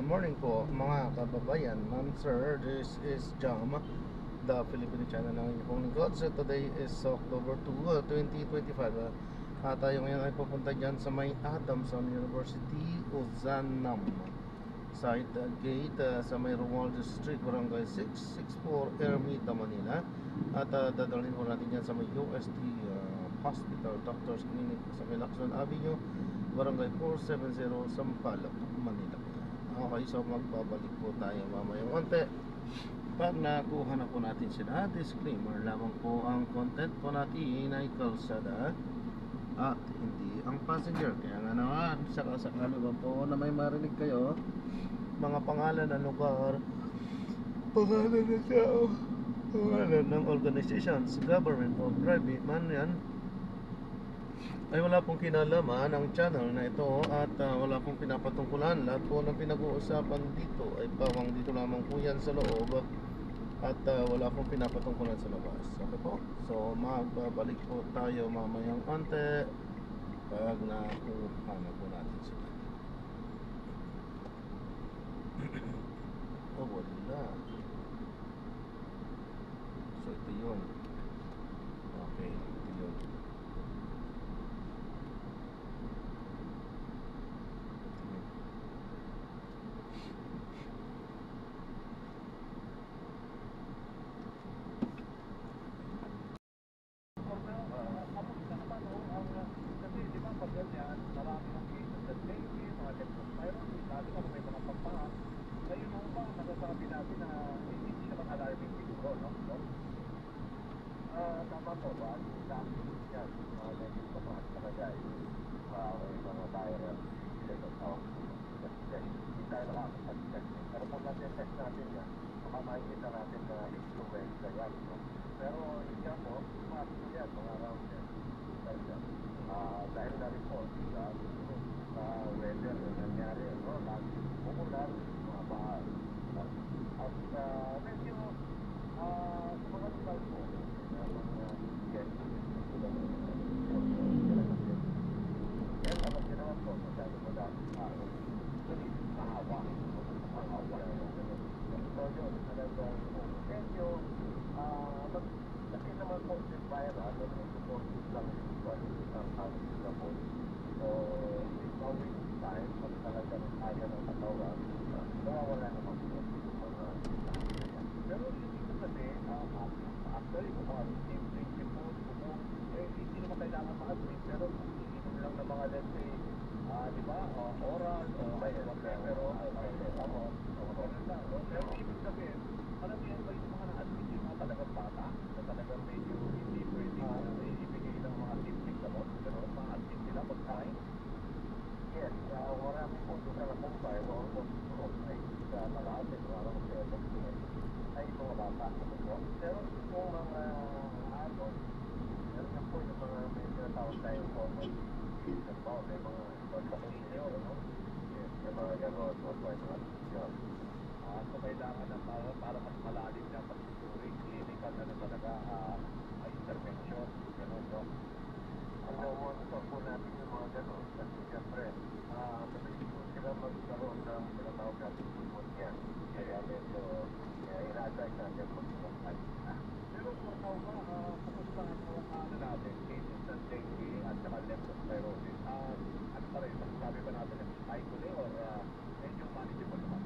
Morning po mga kababayan, ma'am sir, this is Jam, the Filipino channel ng inyong lingkod. So today is October 2, 2025. Tayo ngayon ay pupunta dyan sa may Adamson University, Ozanam side gate sa may Romualdez Street, Barangay 664, Ermita, Manila. At dadalhin po natin dyan sa may UST Hospital, Doctors Clinic sa may Lacson Avenue, Barangay 470, Sampaloc, Manila. Okay, so magbabalik po tayo mamaya konti. Pag nakuha na po natin sila, disclaimer lamang po, ang content po natin ay kalsada at hindi ang passenger. Kaya nga naman, sakasakali ba po na may marinig kayo mga pangalan ng lugar, pangalan ng tao, pangalan ng organizations, government o private man yan, ay wala pong kinalaman ang channel na ito at wala pong pinapatungkulan. Lahat po ng pinag-uusapan dito ay pawang dito lamang po yan sa loob at wala pong pinapatungkulan sa labas. Okay po? So magbabalik po tayo mamayang konti pag nakuha na po natin sila. Oh, wala. So ito yun. Okay, ito yun. Nasasabi natin na hindi naman alarming siguro, no? Tama po ba? Dami yan. Medyo pamahat talaga may mga viral related of hindi tayo nakakapag-test. Pero pag nag-test natin yan, makakita natin na influenza yan. No? Pero hindi ako, pumasok ko yan, mga around yan. Dahil na-report sa weather na nangyari, no? Lagi umulan, mga bahal. At medyo mga lugar po na mga yes, kaya naman ginawa po masyado mo dahil mahawa so yun talagang medyo kasi naman po yung viral medyo po lang ang ating labon so it's always time pag talagang kaya ng katawan nawawala naman po pero yung dito kasi actually kung mga simple support hindi naman kailangan ma-admit pero kung iinom lang ng mga let's say di ba oral o pero pero ibig sabihin alam mo yan ba yung mga na-admit yung mga talagang bata na talagang medyo hindi pwede ibigay ng mga simple gamot pero ma-admit sila pagkain yes marami po doon na nakumpay o ay sa malapit parang ay mga bata pero kung mga meron na po yung mga may tinatawag tayong common may mga contamination yung mga gano'n so kailangan na para mas malalim na pag-turing clinical na talaga intervention gano'n no ang monitor po natin yung mga gano'n kasi siyempre mabilis po sila magkaroon ng tinatawag natin pneumonia kaya medyo i-advise natin mag-contact pero kung tao ba kapustahan mo natin cases ng dengue at saka leptospirosis ano pa rin masasabi ba natin ng cycle or medyo manageable naman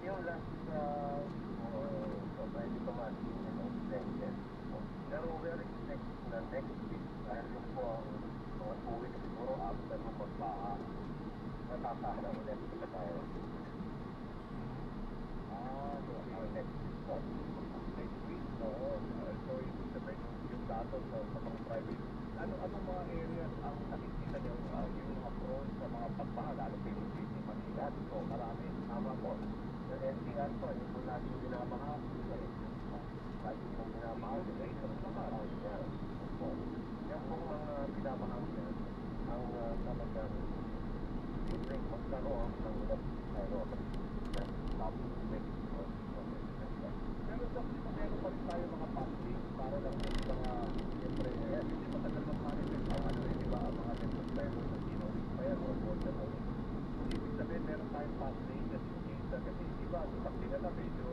yung last medyo tumating ng dengue pero we are expecting na next week dahil yung po ang mga 2 weeks siguro after mo magpaha natatala ulit sa tayo next week so ibig sabihin yung datos sa mga private anong mga areas ang nakikita nyo yung mga prone sa mga pagbaha lalo sa yung city Manila so marami tama po sa NCR po yung po natin binabaha lagi pong binabaha pero marami yan yan pong mga binabaha yan ang talagang libreng magkaroon ng pero sa meron pa rin tayo mga passing para lang sa mga siyempre hindi matagal mag-manifest ang di ba ang mga leptospirosis sa sino pa yan o ibig sabihin meron tayong passing kasi di ba, pag tingnan na medyo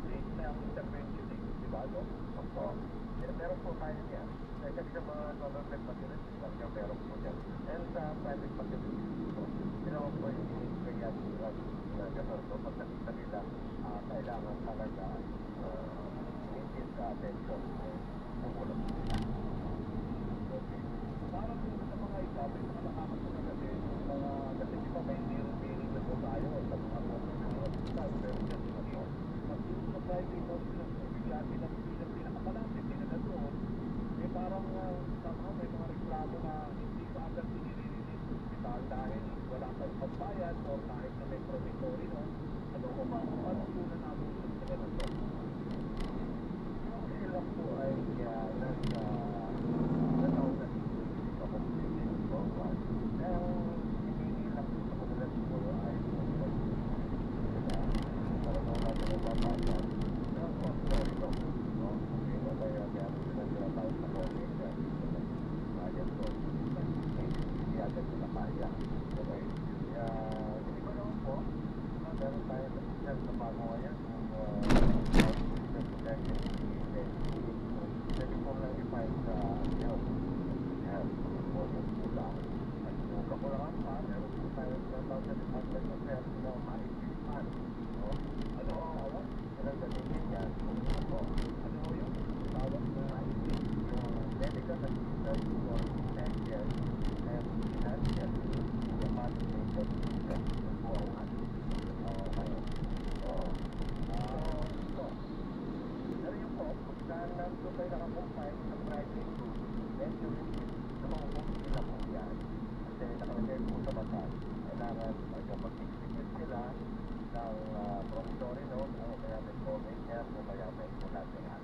late na ang intervention eh, di ba, no? Opo. Meron po tayo yan. Kasi sa mga government facilities, talaga meron po yan. And sa private facilities po, ginawa po yung kaya na gano'n. So, pag nakita nila, kailangan talaga immediate attention. Tumulong nila. Okay. Parang po sa mga iba, may mga nakakasunod kasi kasi di ba may hearing na po tayo sa mga hospital, pero just yun, pag yung sa private hospital, bigla silang pinakamalapit nila na doon, eh parang somehow may mga reklamo na hindi ko agad piniririnig sa hospital dahil wala kang pagbayad o kahit na may promissory no. Ano ko ba ang pansunan natin sa ganito? Yung ilang po ay nasa nataon sa community po. Ang hinihilang po sa kanila siguro ay para natin ang babayad ng promissory no. Okay, babayad yan sila tayo sa community. Bayad po. Hindi agad sila kaya. Okay. Hindi ba naman po, meron tayo sa bago ngayon yung protection pwede po lang i-find sa health po yung pula at yung kakulangan pa meron po tayo sa Department of Health na maipilipan ano ang tawag? Ilang ganyan yan po ano yung tawag na maipil yung medical assistance for essential and financial capacitated yun po ang ating ngayon pero yun po pagka nandun tayo nakakumpine sa private school medyo na mahuhuli sila po yan kasi nakalagay po sa batas kailangan mag-execute sila ng promissory note o kaya may co-maker o kaya may collateral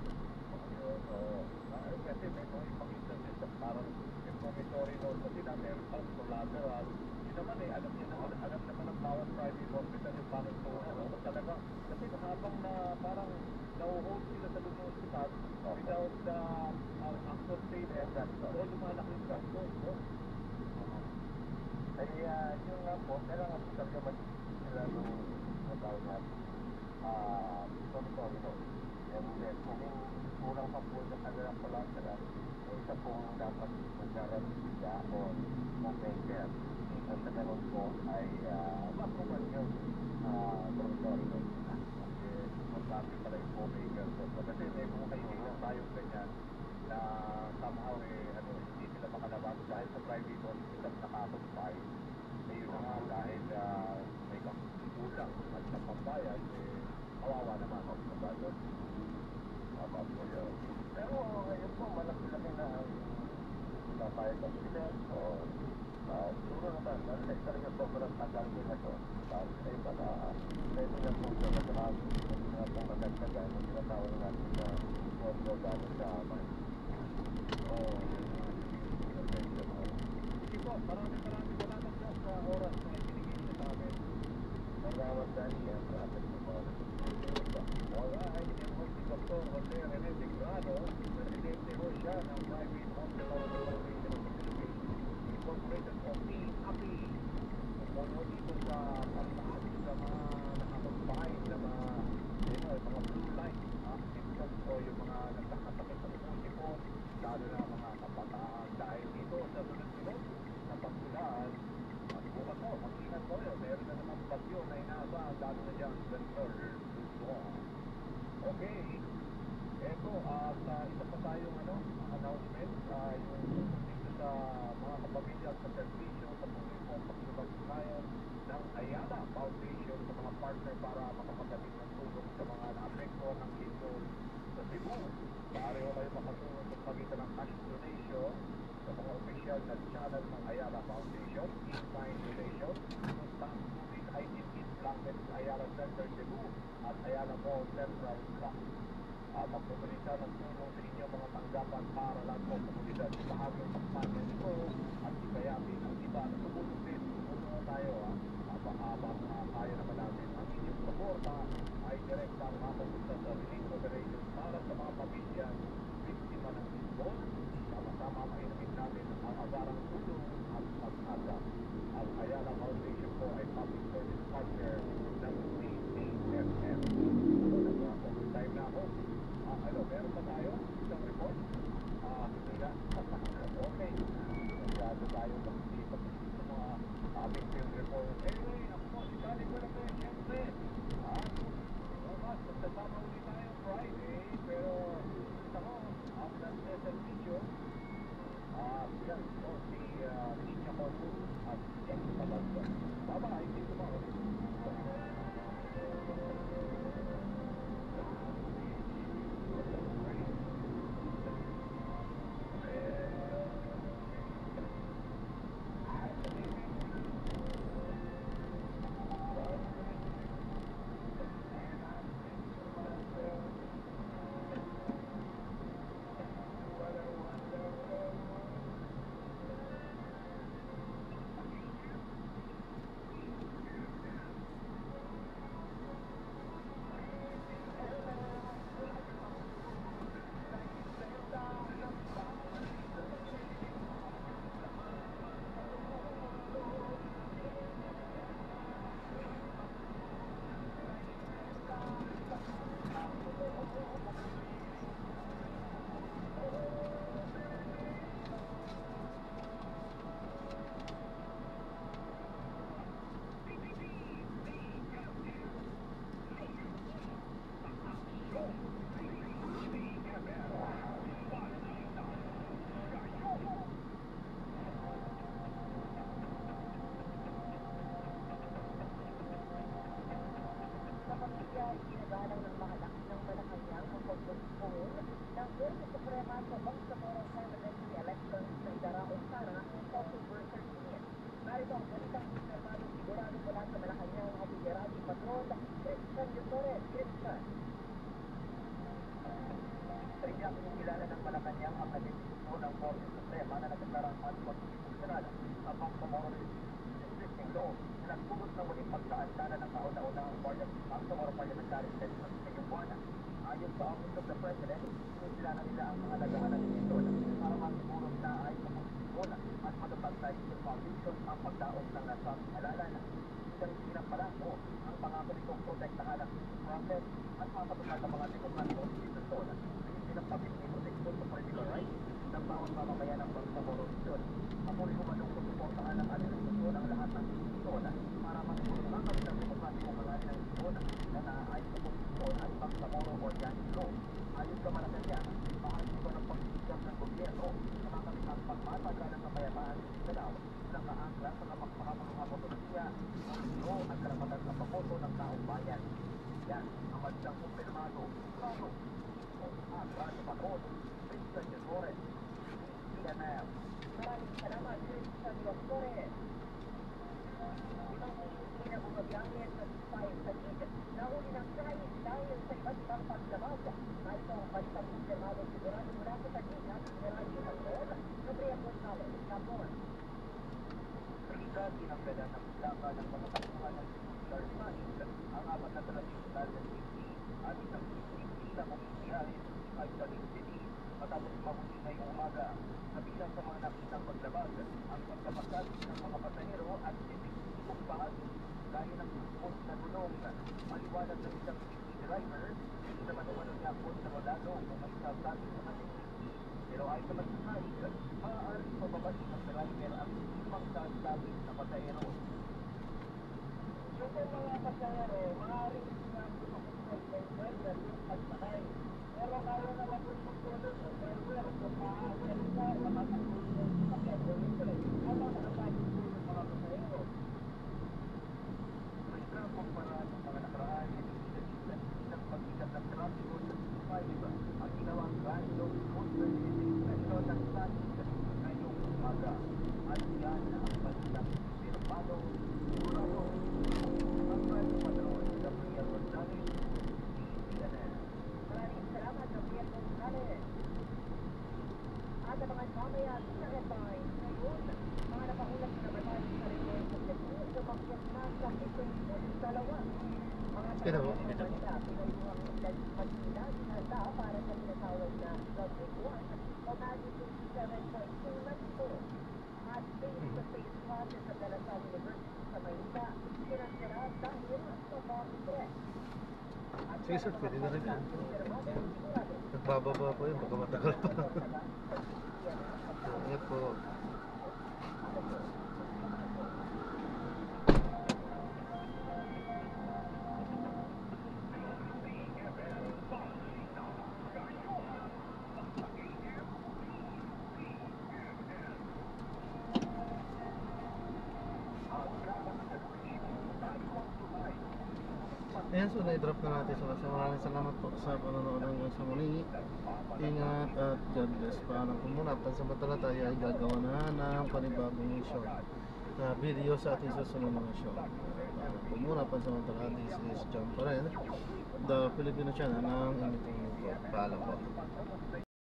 kasi may mga ibang instances parang yung promissory note na sila meron pang collateral yun naman alam niya naman alam naman ng bawat private hospital yung parang talaga kasi habang na parang nauhold sila sa loob ng hospital without the actual payment o lumalaki yung gastos kaya yun nga po kailangan po talaga mag-isip sila nung natawag natin promissory note and then kung kulang pa po sa kanilang collateral isa pong dapat mag-garantiya o co-maker dito sa ganun po ay mapuman yung promissory note kasi importante pala yung co-maker kasi may mga kaibigan tayong ganyan na somehow hindi sila makalabas dahil sa private hospital nakakapagpay yun na nga dahil may kulang at sa pambayad kawawa naman ako sa bayan po yun pero ngayon po malaki-laki na ang napayag ng sila so siguro naman dahil talaga sobrang tagal nila to dahil ay baka pwede na po yun at saka na pong magagdagan ang tinatawag natin na pondo dahil sa mga sige po maraming salamat po sa oras na ibinigay niyo sa amin salamat dahil yan sa atin po alright yan po si Dr. Jose Rene Degrado presidente ho siya ng Private Hospital Corporation of the Philippines Incorporated o PAPI kung dito sa pagtaas sa mga nakapagbahay sa mga blue light symptoms o yung mga nagkakasakit sa puso lalo na mga kabataan dahil dito sa sunod-sunod na pagkulaan at bukas po, mag-ingat po yun meron na naman bagyo na inaasahan lalo na dyan Spencer Luzon okay eto at isa pa tayong announcement yung dito sa mga kapamilya sa servisyo sa pagpipong pagsubaybay ng Ayala Foundation sa mga partner para makapagaling ng tulong sa mga naapekto ng lindol sa Cebu. Maaari ko kayo makatulong sa pagitan ng cash donation sa mga official na channel ng Ayala Foundation, in-kind donation, Sultan Tubig Hygiene Kit Blankets Ayala Center Cebu at Ayala Mall Central Block. Magpupunita ng tulong sa inyo mga tanggapan para lang po komunidad sa bahaging kampanya nito at ikayatin ang iba na tumulong din. Tumulong tayo habang kaya naman natin ang inyong suporta ay direktang mapupunta sa relief operations para sa mga pamilya biktima ng lindol. Sama-sama mainamin namin ang agarang tulong at pag-asa. Ang Ayala Foundation po ay public service partner ng CCTV. Korte Suprema sa Bangsamoro Presidency Elections na idaraos sana sa October 13. Narito ang balitang konfirmado sigurado mula sa Malacanang at Geraldi Patron, Christian Yutores. Christian. Rin ang kinikilala ng Malacanang ang nagdedesisyon ng Korte Suprema na nagkasarang constitutional sa Bangsamoro Districting Law na nagpulot ng muling pagkaantala ng kauna-unahang Bangsamoro Parliamentary Elections sa buwan. Ayon sa Office of the President, kinikilala nila ang mga lagahan ng desisyon para masigurong na ay kapag-isyon at matatag na legal foundation ang pagdaog ng nasabing halalan. Isang pinapalako ang pangako nitong protektahan ang process at mapatupad ang mga demokratikong institusyon. Pinapabit ni proteksyon sa political rights ng bawat mamamayan ng Bangsamoro Region. Papuri humanong susuportahan ng administrasyon ang lahat ng institusyon para masigurong makabit ang demokratikong hangarin ng institusyon na naaayon sa Konstitusyon at Bangsamoro Organic Law. Ayon sa Malacanang, bahagi ito ng pagsisikap ng gobyerno na makamit ang pagmatagalan ng kapayapaan sa Mindanao na kaangkla sa kapagpakapunong autonomiya, ang law at karapatan sa paboto ng taong bayan. Yan ang madalang kumpirmado, plano, at Radyo Patron, Christian Yutores, PNM. Maraming salamat, Christian Yutores. Ibang pinagugabiyangin sa 5 sa gig, nahuli ng kahit dahil sa iba't ibang paglamag. Na ito ang balitang kumpirmado sigurado mula sa gig at Geraldi Patron, Gabriel Gonzalez, Capon. Kinanggalan ng plaka ng mga tauhan ng Judicial Science ang apat na traditional na safety at isang safety na kumisiyari sa Capital City matapos mahuli ngayong umaga. Kabilang sa mga nakitang paglabag ang pagkapasal ng mga pasahero at safety bahagi gaya ng support na tulong. Maliwanag ng isang safety driver, hindi naman umano niya kontrolado kung may sasabi sa kanyang safety. Pero ay sa mag-sahig, maaaring pababalik ng driver ang limang sasabi na pasahero. Yung mga pasahero, maaaring silang gusto ng driver yung pagsakay. Pero kaya naman kung magtulog ng driver kung maaaring sa makakatulog sa kaya ang mga nakapagin po yung mga pasahero. May trapong para ng mga nakaraan ay pinagsisan ng pagsikat ng trapiko sa T5 ang ginawang random motor session ng Sanis ngayong umaga. At yan ang balitang firmado sigurado ang Radyo Patron Gabriel Gonzalez, PNM. Maraming salamat, Gabriel Gonzalez. At ang mga mamaya sa headline ngayon, mga napahulat na naman sa report sa Cebu sa pagkakna sa dalawa. Mga pinayuhang Manila sinanda para sa tinatawag na Project 1 o magnitude 7.2 na ito. At face-to-face classes sa Dalasal University sa Maynila, sinansara dahil sa bomb threat. Sige sir, pwede na rin yan. Nagbababa po yun, baka matagal pa. Ingat po. Ayan, so na-drop na natin sa kasi maraming salamat po sa panonood hanggang sa muli. Ingat at God bless. Paalam po muna. Pansamantala tayo ay gagawa na ng panibagong mission na video sa ating susunod na show. Paalam po muna. Pansamantala, this is John pa rin, the Filipino channel ng inyong paalam po.